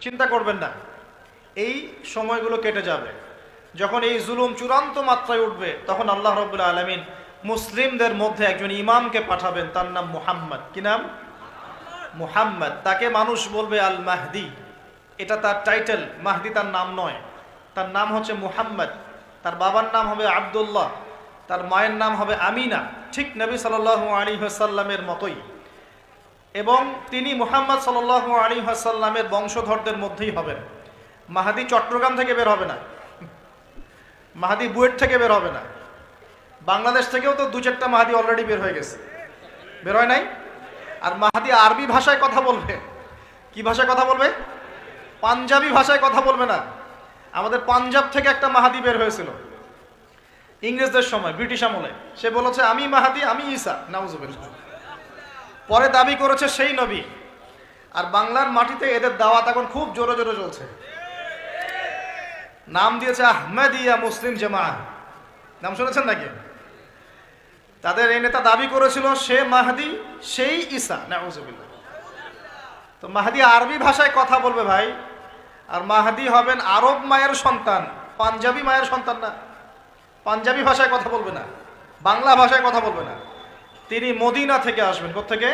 চিন্তা করবেন না, এই সময়গুলো কেটে যাবে। যখন এই জুলুম চূড়ান্ত মাত্রায় উঠবে, তখন আল্লাহ রাব্বুল আলামিন মুসলিমদের মধ্যে একজন ইমামকে পাঠাবেন, তার নাম মুহাম্মদ। কি নাম? মুহাম্মদ। তাকে মানুষ বলবে আল মাহদি, এটা তার টাইটেল। মাহদি তার নাম নয়, তার নাম হচ্ছে মুহাম্মদ। তার বাবার নাম হবে আব্দুল্লাহ, তার মায়ের নাম হবে আমিনা, ঠিক নবী সাল্লাল্লাহু আলাইহি ওয়াসাল্লামের মতোই। এবং তিনি মুহাম্মদ সাল্লাল্লাহু আলাইহি ওয়াসাল্লামের বংশধরদের মধ্যেই হবেন। মাহাদি চট্টগ্রাম থেকে বের হবে না, মাহাদি বুয়েট থেকে বের হবে না। বাংলাদেশ থেকেও তো দু চারটা মাহাদি অলরেডি বের হয়ে গেছে, বের হয় নাই? আর মাহাদি আরবি ভাষায় কথা বলবে। কি ভাষায় কথা বলবে? পাঞ্জাবি ভাষায় কথা বলবে না। আমাদের পাঞ্জাব থেকে একটা মাহাদি বের হয়েছিল ইংরেজদের সময়, ব্রিটিশ আমলে। সে বলেছে আমি মাহাদি, আমি ঈসা, নাউজুবিল্লাহ। পরে দাবি করেছে সেই নবী। আর বাংলার মাটিতে এদের দাওয়াত এখন খুব জোরে জোরে চলছে। নাম দিয়েছে আহমেদিয়া মুসলিম জামাআত, নাম শুনেছেন নাকি? তাদের এই নেতা দাবি করেছিল সে মাহদি, সেই ঈসা, নাউজুবিল্লাহ। তো মাহদি আরবি ভাষায় কথা বলবে ভাই, আর মাহদি হবেন আরব মায়ের সন্তান, পাঞ্জাবি মায়ের সন্তান না। পাঞ্জাবি ভাষায় কথা বলবে না, বাংলা ভাষায় কথা বলবে না। তিনি মদিনা থেকে আসবেন। কোথা থেকে?